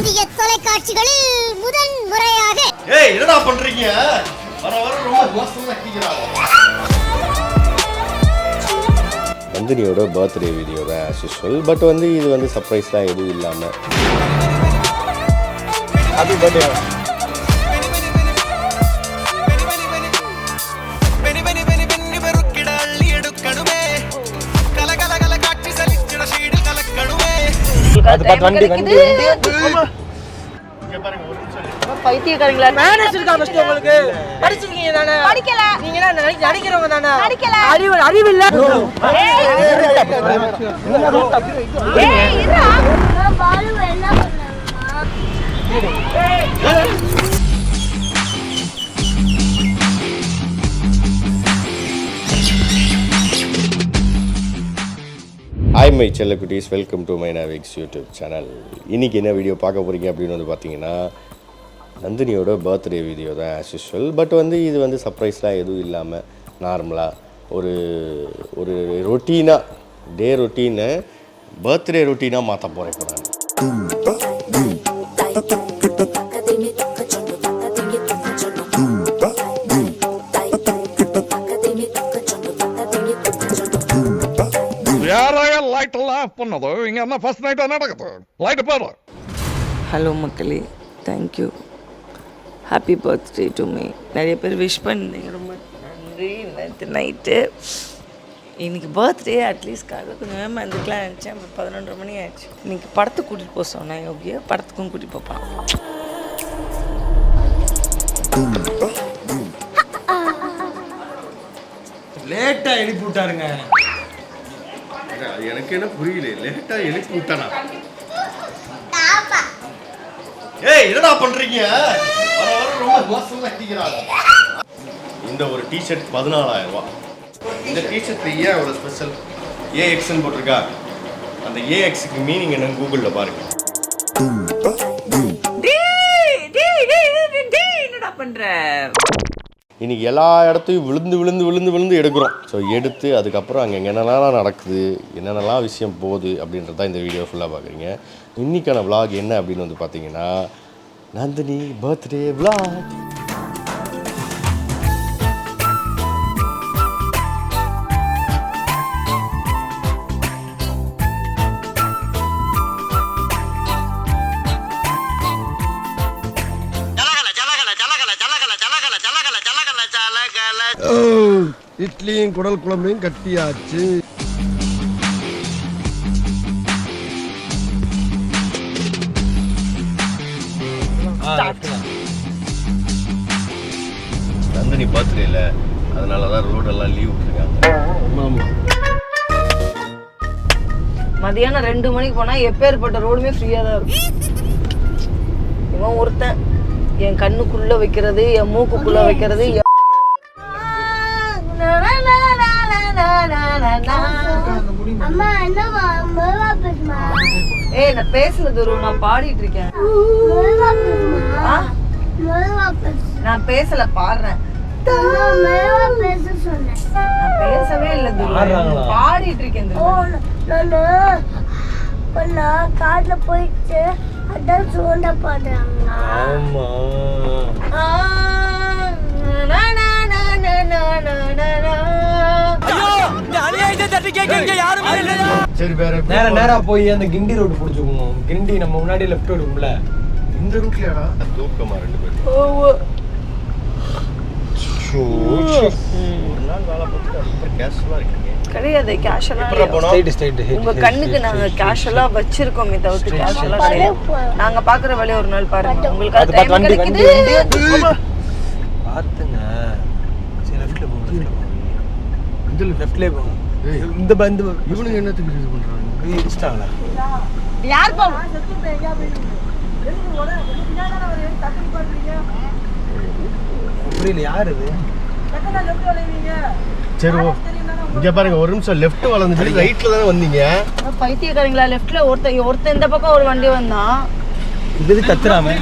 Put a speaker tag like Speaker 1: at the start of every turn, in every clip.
Speaker 1: இந்திய தொலைக்காட்சிகளில் முதன் முறையாக
Speaker 2: என்னடா பண்றீங்க? வர வர ரொம்ப மோசமா கிடிக்குறாங்க. நந்தினியோட பர்த்டே வீடியோ தான் as usual. பட் இது சர்ப்ரைஸ்லாம் எதுவும் இல்லாமல் ஹாப்பி பர்த்டே.
Speaker 3: பைத்தியக்காரங்களா மேனேஜ் இருக்கா ஃபர்ஸ்ட் உங்களுக்கு படிச்சிருக்கீங்க தானே படிக்கல நீங்க என்ன நடிக்கிறவங்க தானே படிக்கல அறிவு இல்ல ஏய் இருடா பாலு என்ன பண்ணாமா
Speaker 2: ஹாய் மை செல்லக்குட்டீஸ், வெல்கம் டு மை நாவிக்ஸ் யூடியூப் சேனல். இன்றைக்கி என்ன வீடியோ பார்க்க போகிறீங்க அப்படின்னு பார்த்தீங்கன்னா நந்தினியோட பர்த்டே வீடியோ தான் as usual. பட் இது சர்ப்ரைஸ்லாம் எதுவும் இல்லாமல் நார்மலாக ஒரு ரொட்டீனாக டே ரொட்டீனை பர்த்டே ரொட்டீனாக மாற்ற போகிறேன் இப்போ நான்.
Speaker 4: ஹலோ மக்களே, thank you. Happy birthday to me. நிறைய பேர் விஷ் பண்ணிங்க, ரொம்ப நன்றி. நேற்று நைட்டு இன்றைக்கி பர்த்டே, அட்லீஸ்ட் காலையில் கொஞ்சம் நேரமாக இருந்துக்கலாம் நினச்சேன். அப்புறம் 11:30 மணி ஆயிடுச்சு. இன்றைக்கி படத்துக்கு கூட்டிகிட்டு போக சொன்னேன் யோகியா, படத்துக்கும் கூட்டிகிட்டு போப்பான்.
Speaker 5: லேட்டாக எழுப்பி விட்டாருங்க.
Speaker 2: அது எனக்கு என்ன புரியல, லேட்டாக எழுப்பி விட்டானா? என்னடா பண்றீங்க? வர வர ரொம்ப மோசமா கிடிக்குறாங்க. இந்த ஒரு டிஷர்ட் 14,000 ரூபாய். இந்த டிஷர்ட் ஏன் அவ்வளோ ஸ்பெஷல்? ஏஎக்ஸ்ன்னு போட்டிருக்கா. அந்த ஏஎக்ஸுக்கு மீனிங் என்னன்னு கூகுளில் பாருங்க.
Speaker 4: என்னடா பண்ற?
Speaker 2: இன்னைக்கு எல்லா இடத்தையும் விழுந்து எடுக்கிறோம். ஸோ எடுத்து அதுக்கப்புறம் அங்கே என்னென்னலாம் நடக்குது, என்னென்னலாம் விஷயம் போகுது அப்படின்றத இந்த வீடியோ ஃபுல்லாக பார்க்குறீங்க. இன்றைக்கான விளாக் என்ன அப்படின்னு பார்த்தீங்கன்னா நந்தினி பர்த்டே விளாக்.
Speaker 5: இட்லியும் குடல் குழம்பையும் கட்டியாச்சு.
Speaker 2: நந்தினி பர்த்டே இல்லை, அதனால தான் ரோடெல்லாம் லீவ் விட்டுருக்காங்க.
Speaker 4: மதியானம் 2 மணிக்கு போனால் எப்பேற்பட்ட ரோடுமே ஃப்ரீயாக தான் இருக்கும். இவன் ஒருத்தன் என் கண்ணுக்குள்ளே வைக்கிறது, என் மூக்குக்குள்ளே வைக்கிறது. ஏய், நான் பேசுறது நான் பாடிட்டு இருக்கேன். நான் பேசல, பாடுறேன். நான் பேசவே இல்லை, பாடிட்டு இருக்கேன்.
Speaker 1: காட்டுல போயிட்டு அதான் சோண்டா பாடுறாங்க.
Speaker 5: நேரா போய் அந்த கிண்டி ரோடு பிடிச்சிக்கணும். கிண்டி நம்ம முன்னாடி லெஃப்ட் ரோடுக்கும்ல, இந்த ரூட்லயா
Speaker 2: தூக்கமா 2 பேரும். ஒரு நாள் வேலை பார்த்துட்டு அதுக்கப்புறம் கேஷுவலாக இருக்கீங்க.
Speaker 4: கிடையாது, கேஷுவலா
Speaker 5: ஸ்ட்ரைட்
Speaker 4: உங்க கண்ணுக்கு நாங்க கேஷுவலா வச்சிருக்கோமே தவிர்த்து கேஷுவலா கிடையாது. நாங்க பாக்குற வேலையை ஒரு நாள் பாருங்க, உங்களுக்கு அது டைம் கிடைக்குது.
Speaker 5: பாத்துங்க, சரி லெஃப்ட்ல போங்க. இந்த லெஃப்ட்லயே போங்க. இந்த பந்து இவனுங்க என்னத்துக்கு இது பண்றாங்க? இடிச்சிட்டாங்களா?
Speaker 4: யார் பா
Speaker 5: புரியல, யார் இது?
Speaker 2: சரி இங்க பாருங்க, ஒரு நிமிஷம். லெஃப்ட் வளர்ந்துட்டு ரைட்ல தானே வந்தீங்க.
Speaker 4: பைத்தியக்காரங்களா? லெஃப்ட்ல ஒருத்தன் இந்த பக்கம் ஒரு வண்டி வந்தான்.
Speaker 5: இது கத்துறாம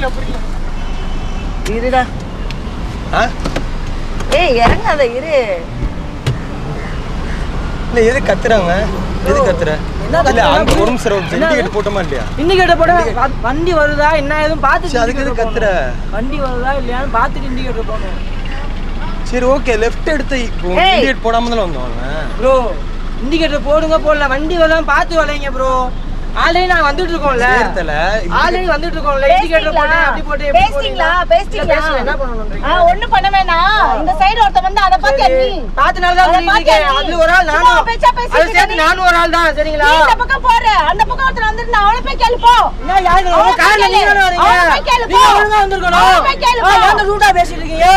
Speaker 4: இருடா. ஏய், இறங்காத, இரு.
Speaker 5: இல்ல எது கத்துறாங்க? எது கத்துற
Speaker 3: என்ன
Speaker 5: இல்ல
Speaker 3: கத்துற?
Speaker 5: அங்க ஒரு நிமிஷம் ஒரு இண்டிகேட்டர் போட்டோமா இல்லையா
Speaker 3: இண்டிகேட்டர் போட வண்டி வருதா என்ன ஏதும் பார்த்துட்டு
Speaker 5: சரி, அதுக்கு எது
Speaker 3: indicator
Speaker 5: கத்துற?
Speaker 3: போடணும். வண்டி வருதா இல்லையான்னு பார்த்துட்டு இண்டிகேட்டர் போடணும்.
Speaker 5: சரி ஓகே லெஃப்ட் எடுத்து இண்டிகேட்டர் போடாம தான் வந்தோம்
Speaker 3: ப்ரோ இண்டிகேட்டர் போடுங்க போடல வண்டி வரலாம் பார்த்து வரலைங்க ப்ரோ. ஆல்ரெடி நான் வந்துட்டு இருக்கோம்ல.
Speaker 5: சேர்த்தல
Speaker 3: ஆல்ரெடி வந்துட்டு இருக்கோம்ல. இண்டிகேட்டர் போட்டு அப்படி போட்டு எப்படி போறீங்களா?
Speaker 6: பேசிட்டீங்களா?
Speaker 3: என்ன பண்ணணும்?
Speaker 6: ஒண்ணும் பண்ண வேணாம். இந்த சைடு ஒருத்த வந்து அத பாத்தியா நீ?
Speaker 3: பாத்துனால தான் சொல்லிருக்கேன். அதுல ஒரு ஆள் நானும். அது சேர்த்து நானும் ஒரு ஆள் தான் சரிங்களா?
Speaker 6: நீ இந்த பக்கம் போற. அந்த பக்கம் ஒருத்தர் வந்துட்டு நான் அவளை போய் கேளு போ.
Speaker 3: என்ன யாரு உங்க கார்ல நீங்க தான வரீங்க? நீங்க ஒழுங்கா வந்திருக்கணும். நான் ரூட்டா பேசிட்டு இருக்கீங்க.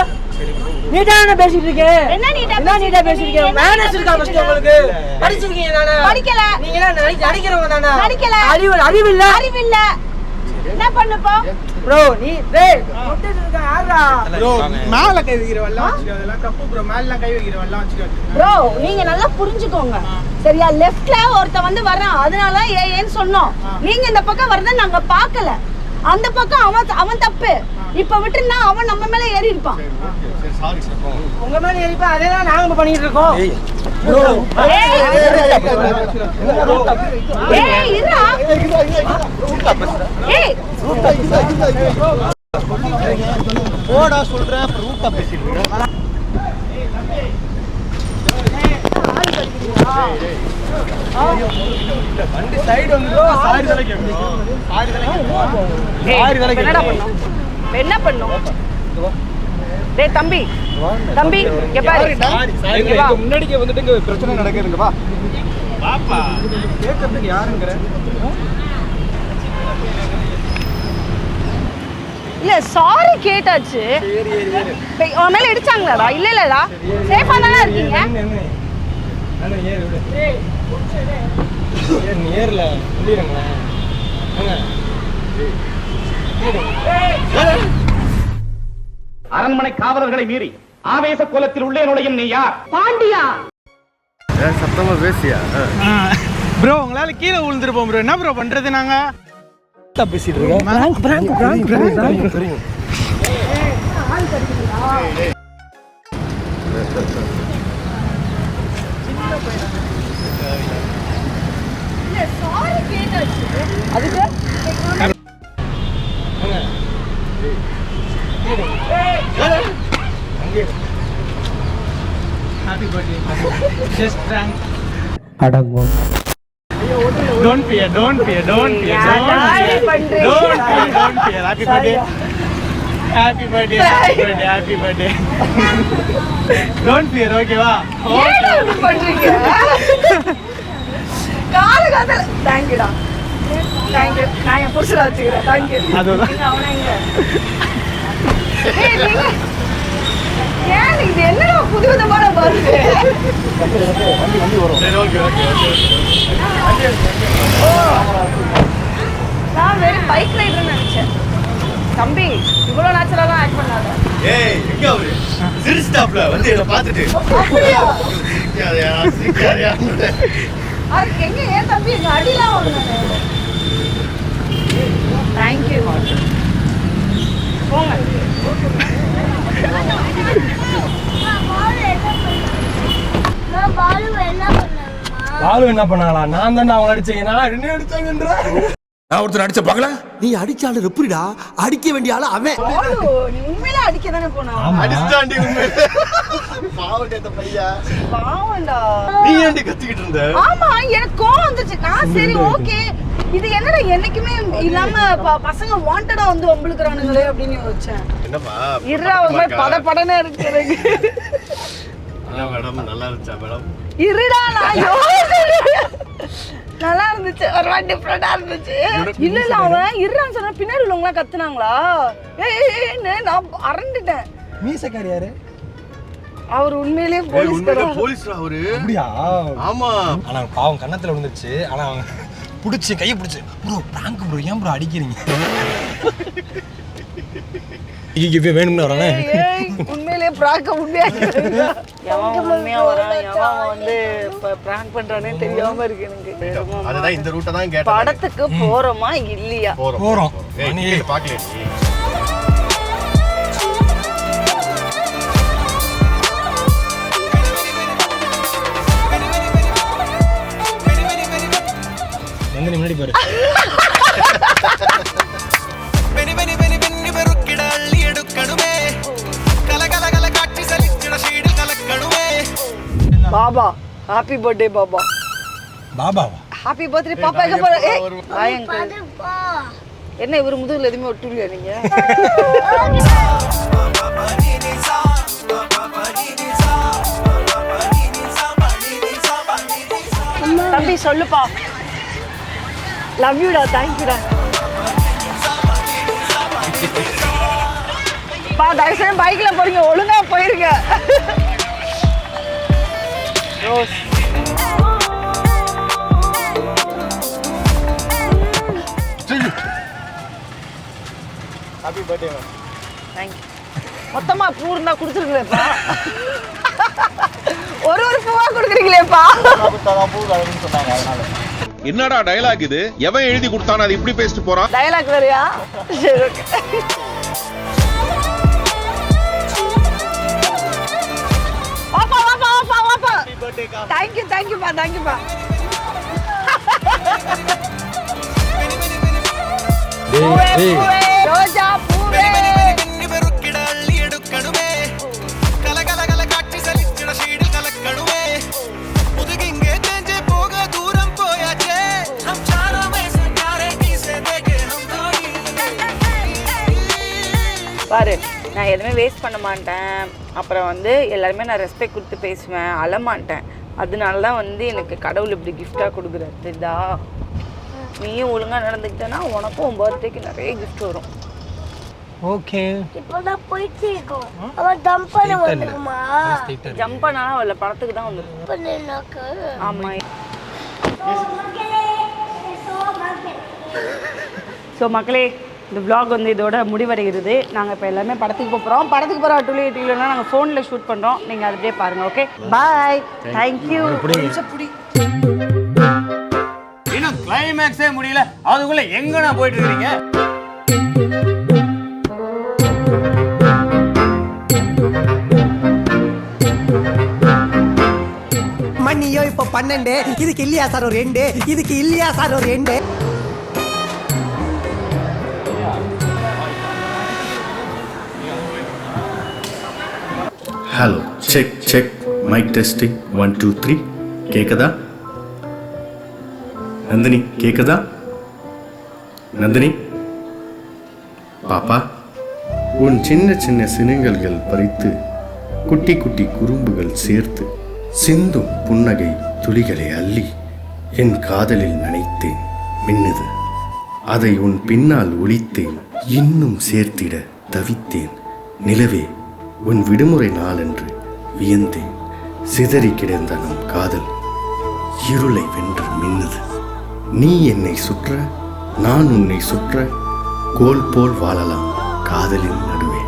Speaker 3: நீட்டா என்ன பேசிட்டு இருக்கீங்க?
Speaker 6: என்ன நீட்டா
Speaker 3: பேசிட்டு இருக்கீங்க? மேனேஜ் இருக்கா ஃபர்ஸ்ட் உங்களுக்கு? படிச்சிருக்கீங்க தானே?
Speaker 6: படிக்கல.
Speaker 3: நீங்க என்ன நடிக்கிறவங்க தானே?
Speaker 6: படிக்கல.
Speaker 3: அறிவு இல்ல.
Speaker 6: அறிவில்ல. என்ன பண்ணுப்போ?
Speaker 3: ப்ரோ நீ டேய் ஒட்டிட்டு இருக்க யாரா?
Speaker 5: ப்ரோ மேல கை வைக்கிற வல்ல வச்சுக்க அதெல்லாம் தப்பு ப்ரோ மேல கை வைக்கிற வல்ல வச்சுக்க
Speaker 6: ப்ரோ நீங்க நல்லா புரிஞ்சுக்கோங்க. சரியா? லெஃப்ட்ல ஒருத்த வந்து வரான். அதனால ஏன்னு சொன்னோம். நீங்க இந்த பக்கம் வரத நாங்க பார்க்கல. அந்த பக்கம் அவன் தப்பு. இப்ப விட்டுனா அவன் நம்ம மேல ஏறி இருப்பான்.
Speaker 5: சரி சாரி சார்
Speaker 3: உங்க மேல ஏறிப்பா அதே தான் நாங்க பண்ணிட்டு இருக்கோம்.
Speaker 5: ப்ரோ
Speaker 6: ஏய் இருடா. ஏய்
Speaker 5: போடா சொல்றேன் அப்புறம் ரூட்டா பேசிட்டு இருக்க வண்டி சைடு வந்து சாரி தலை கேட்கணும் சாரி தலை
Speaker 6: என்னடா பண்ணோம்? என்ன பண்ணோம்? டேய் தம்பி இங்க பாரு.
Speaker 5: முன்னாடிக்கே வந்துட்டு இங்க பிரச்சனை நடக்குதுங்க வா பாப்பா கேட்கறதுக்கு யாருங்கற
Speaker 6: இல்ல சாரி கேட்டாச்சு. உன் மேல இடிச்சாங்களாடா? இல்லடா. சேஃபா தானே இருக்கீங்க?
Speaker 5: நேர்ல சொல்லிடுங்களேன்
Speaker 7: அரண்மனை காவலர்களை மீறி ஆவேச கோலத்தில் உள்ளே நுழையும் நீ யார்?
Speaker 6: பாண்டியா.
Speaker 2: சத்தமா பேசியா?
Speaker 5: ப்ரோ உங்களால கீழே விழுந்துருப்போம் ப்ரோ என்ன ப்ரோ பண்றது நாங்க பேசிட்டு இருக்கோம்
Speaker 6: இல்ல சாரி கேட்டாச்சு. அதுக்கு
Speaker 5: ஹாப்பி பர்த்டே ஜஸ்ட் பிராங்க் அடங்கோ don't fear happy birthday don't fear ஓகேவா
Speaker 6: ஏன்டா இப்படி பண்றீங்க? காலகாலத்துல தேங்க் யூடா. Thank you. நான் என் புருஷனை வச்சுக்கிறேன். Thank you.
Speaker 5: அதுதான்
Speaker 6: அவனை இங்க. ஏய் நீங்க ஏன் இது என்னடா புதுவிதமான பர்த்டே? நான் வெறும் பைக் ரைடர்னு நினைச்சேன். தம்பி இவ்வளவு நேச்சுரலா ஆக்ட் பண்ணாத.
Speaker 2: ஏய் எங்க அவரு சிரிச்சாப்ல வந்து என்ன பார்த்துட்டு
Speaker 6: அப்படியா?
Speaker 2: சிரிக்காதயா சிரிக்காதயா
Speaker 6: அதுக்கு எங்க ஏன் தம்பி எங்க அடிலாம் வாங்கினாரு? தேங்க்யூ. போங்க.
Speaker 5: பாலு என்ன பண்ணாங்களா நான் தானே அவங்க அடிச்சீங்க நான் என்ன அடிச்சாங்கன்ற
Speaker 8: நான் ஒருத்தர் அடிச்ச பார்க்கல நீ அடிச்சாலும் எப்படிடா அடிக்க வேண்டிய ஆளு அவன்
Speaker 6: பாலு, நீ உண்மையில அடிக்க தானே போனா?
Speaker 2: அடிச்சாண்டி உண்மை பாவம் கேட்ட பையா
Speaker 6: பாவம்டா.
Speaker 2: நீ ஏன்டி கத்திக்கிட்டு இருந்த?
Speaker 6: ஆமா எனக்கு கோவம் வந்துச்சு. நான் சரி ஓகே இது என்னடா என்னைக்குமே இல்லாம பசங்க வாண்டடா வந்து வம்பிழுக்குறானுங்களே அப்படின்னு யோசிச்சேன்.
Speaker 2: என்னப்பா
Speaker 6: இருடா ஒரு மாதிரி படபடன்னு இருக்கு எனக்கு.
Speaker 2: என்ன மேடம் நல்லா இருந்துச்சா மேடம்?
Speaker 6: இருடா நான் யோசிச்சேன். நல்லா இருந்துச்சு ஒரு மாதிரி டிஃப்ரெண்டா இருந்துச்சு. இல்ல அவன் இருடான்னு சொன்னா பின்னாடி உள்ளவங்களாம் கத்துனாங்களா? ஏன்னு நான் அரண்டுட்டேன்.
Speaker 5: மீசக்காரி யாரு
Speaker 6: அவர் உண்மையிலேயே
Speaker 2: போலீஸ்ரா அவரு.
Speaker 5: அப்படியா
Speaker 2: ஆமா
Speaker 5: ஆனா பாவம் கன்னத்துல விழுந்துருச்சு ஆனா அவங்க புடிச்சு கையை புடிச்சு ப்ரோ பிராங்க் ப்ரோ ஏன் ப்ரோ அடிக்கிறீங்க இங்க வேணும்னு வரானே
Speaker 6: உண்மையிலேயே பிராங்க உண்மையா
Speaker 4: உண்மையா வரான் எவன் வந்து பிராங்க் பண்றானே தெரியாம இருக்கு எனக்கு.
Speaker 2: அதுதான் இந்த ரூட்டை தான் கேட்டேன்.
Speaker 6: படத்துக்கு போறோமா இல்லையா?
Speaker 5: போறோம்
Speaker 2: ஏய் பாக்கல
Speaker 5: எங்க முன்னாடி பாரு.
Speaker 6: பாபா ஹாப்பி பர்த்டே பாபா.
Speaker 5: பாபாவா?
Speaker 6: ஹாப்பி பர்த்டே பாப்பா. எங்க போற? Hi uncle. என்ன இவரு முதுகுல எதுவுமே ஒட்டுலையா நீங்க? தம்பி சொல்லுப்பா. லவ் யூடா. தேங்க் யூடா. பா தயவுசெய்து பைக்ல போறீங்க, ஒழுங்கா போயிருங்க. Rose
Speaker 5: happy birthday ma'am.
Speaker 6: Thank you. மொத்தமா பூ இருந்தா கொடுத்துருங்களேப்பா. ஒரு பூவா கொடுக்குறீங்களேப்பா.
Speaker 5: சொன்னாங்க அதனால.
Speaker 9: என்னடா டயலாக் இது? எவன் எழுதி கொடுத்தானே அது இப்படி பேசிட்டு போறான்?
Speaker 6: டயலாக் வேறயா? சரி ஓகே. வாப்பா வாப்பா வாப்பா வாப்பா. தேங்க் யூ பா. தேங்க் யூ பா. பூவே ரோஜா பூவே. பாரு, நான் எதுவுமே வேஸ்ட் பண்ண மாட்டேன். அப்புறம் வந்து எல்லாருமே நான் ரெஸ்பெக்ட் கொடுத்து பேசுவேன், அழமாட்டேன். அதனால தான் வந்து எனக்கு கடவுள் இப்படி கிஃப்டாக கொடுக்குறாரு. தெரியுதா? நீயும் ஒழுங்காக நடந்துக்கிட்டேன்னா உனக்கும் உன் பர்த்டேக்கு நிறைய கிஃப்ட் வரும்.
Speaker 5: ஓகே.
Speaker 1: இப்போதான் போயிட்டு இருக்கோம். அவன் ஜம்ப் பண்ண வந்துருமா?
Speaker 6: ஜம்ப் பண்ணாலும் அவளை படத்துக்கு தான் வந்துடும்.
Speaker 1: பண்ணேனாக்க.
Speaker 6: ஆமாம். ஸோ மக்களே, இந்த vlog வந்து இதோட முடிவடைகிறது. நாங்கள் இப்போ எல்லாமே படத்துக்கு போகிறோம். படத்துக்கு போகிற டூலினா நாங்கள் ஃபோனில் ஷூட் பண்ணுறோம். நீங்கள் அதை அப்படியே பாருங்கள். ஓகே, பாய். தேங்க்யூ.
Speaker 5: இன்னும் கிளைமேக்ஸே முடியல, அதுக்குள்ள எங்கண்ணா போயிட்டு இருக்கீங்க?
Speaker 8: மணியோ இப்ப 12, இதுக்கு இல்லையா சார் ஒரு 2, இதுக்கு இல்லையா சார் ஒரு 2.
Speaker 2: Hello, check check, mic testing 1 2 3. கேட்குதா நந்தினி? கேட்குதா நந்தினி? பாப்பா, உன் சின்ன சின்ன சினுங்கல்கள் பறித்து குட்டி குட்டி குறும்புகள் சேர்த்து சிந்தும் புன்னகை துளிகளை அள்ளி என் காதலில் நனைத்தேன். மின்னுது, அதை உன் பின்னால் ஒளித்தேன். இன்னும் சேர்த்திட தவித்தேன். நிலவே, உன் விடுமுறை நாளன்று வியந்தேன். சிதறி கிடந்த நம் காதல் இருளை வென்று மின்னுது. நீ என்னை சுற்ற, நான் உன்னை சுற்ற, கோல் போல் வாழலாம் காதலின் நடுவே.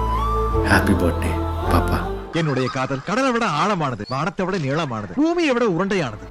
Speaker 2: ஹாப்பி பர்த்டே பாப்பா.
Speaker 10: என்னுடைய காதல் கடலை விட ஆழமானது, வானத்தை விட நீளமானது, பூமியை விட உருண்டையானது.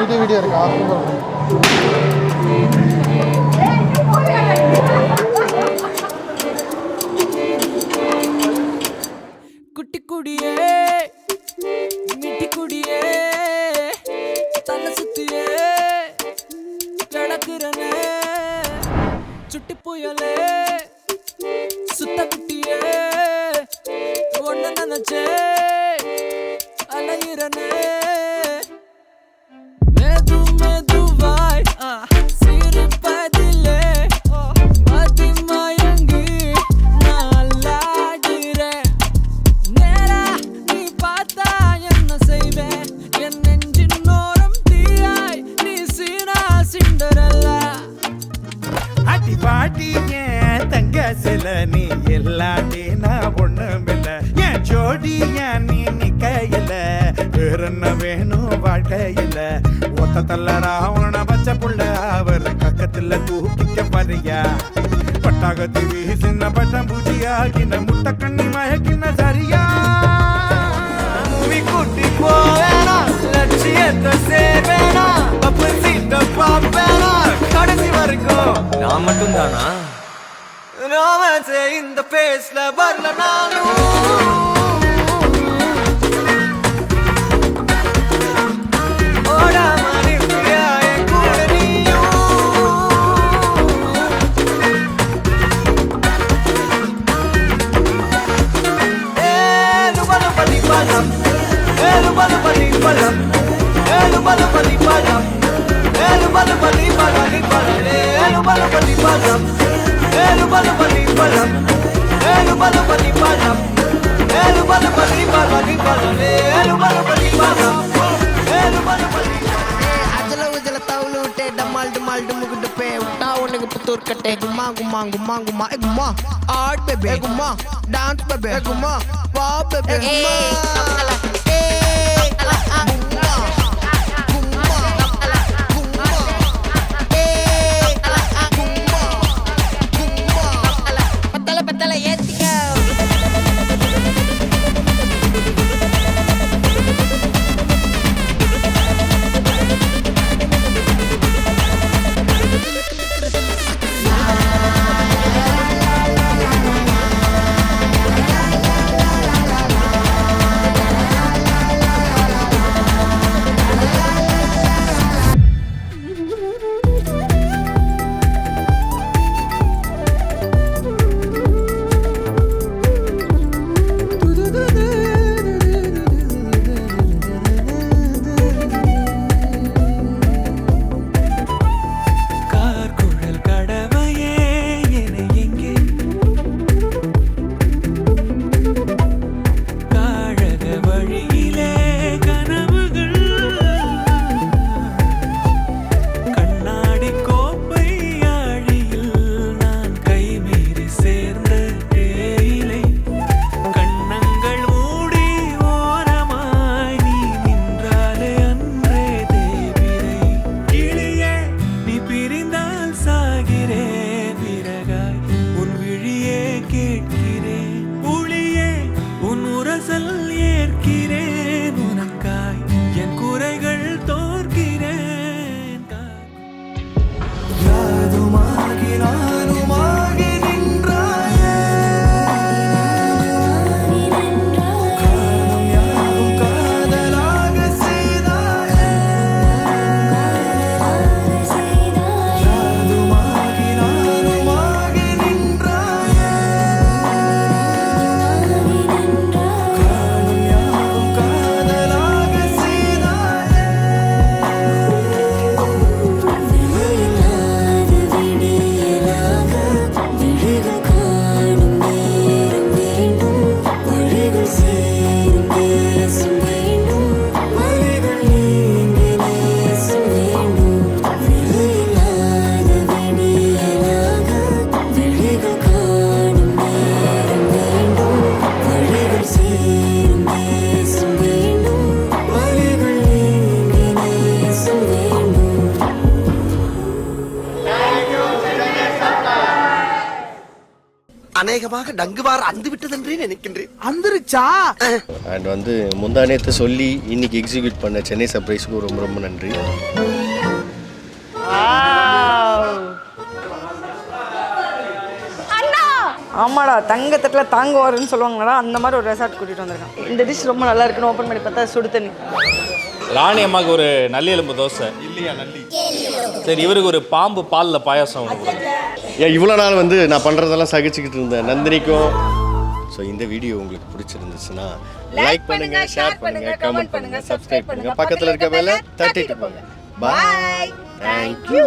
Speaker 6: விளையும்
Speaker 5: வீடியோ இருக்கா?
Speaker 3: குட்டி குடியே மிட்டி குடியே தலை சுத்தியே நடக்கிறனே சுட்டி புயலே சுத்த குட்டியே ஒன்ன நினைச்சே அலையிறனே மெது மெதுவாய் சிரிப்பதிலே மதிமயங்கி நாளாடுறேன். நேரா நீ பார்த்தா என்ன செய்வேன்? என் நெஞ்சின் ஓரம் தீயாய் நீ சீனா சிண்டரல்லா.
Speaker 10: அடி பாட்டி ஏன் தங்க சில நீ எல்லாட்டி நான் ஒண்ணுமில்ல. என் ஜோடி ஏன் நீ நிக்கையில வேற என்ன வேணும் வாழ்க்கையில. ஒத்த தள்ள ராவண பச்சை புள்ள உள்ள தூக்கிக்க வரையா பட்டாகத்தி வீசின பட்டாம்பூச்சியாகின முட்டை கண்ணி மயக்கின சரியா
Speaker 3: மூவி கூட்டி போவேனா லட்சியத்தை சேவேனா பப்பு சீட்ட பாப்பேனா கடைசி வரைக்கும் நான் மட்டும் தானா இந்த பேஸ்ல வரல நானும்
Speaker 8: Gumma gumma gumma gumma gumma art bebe gumma dance bebe gumma pop bebe gumma அநேகமாக டங்குவார் அந்து விட்டதென்றே நினைக்கின்றேன். அந்துருச்சா?
Speaker 2: அண்ட் வந்து முந்தா நேத்து சொல்லி இன்னைக்கு எக்ஸிக்யூட் பண்ண சென்னை சர்ப்ரைஸுக்கு ரொம்ப ரொம்ப நன்றி.
Speaker 4: ஆமாடா, தங்கத்தட்டில் தாங்க வருன்னு சொல்லுவாங்கடா, அந்த மாதிரி ஒரு ரெசார்ட் கூட்டிகிட்டு வந்திருக்கான். இந்த டிஷ் ரொம்ப நல்லா இருக்குன்னு ஓப்பன் பண்ணி பார்த்தா சுடு தண்ணி.
Speaker 11: ராணி அம்மாவுக்கு ஒரு நல்லி எலும்பு தோசை இல்லையா? நல்லி. சரி, இவருக்கு ஒரு பாம்பு பாலில் பாயாசம் ஒன்று.
Speaker 2: ஏன் இவ்வளோ நாள் வந்து நான் பண்ணுறதெல்லாம் சகிச்சுக்கிட்டு இருந்தேன் நந்தினிக்கும். ஸோ இந்த வீடியோ உங்களுக்கு பிடிச்சிருந்துச்சுன்னா லைக் பண்ணுங்க, ஷேர் பண்ணுங்க, கமெண்ட் பண்ணுங்க, சப்ஸ்கிரைப் பண்ணுங்க, பக்கத்தில் இருக்க பெல்லை தட்டிட்டு போங்க. பாய், தேங்க்யூ.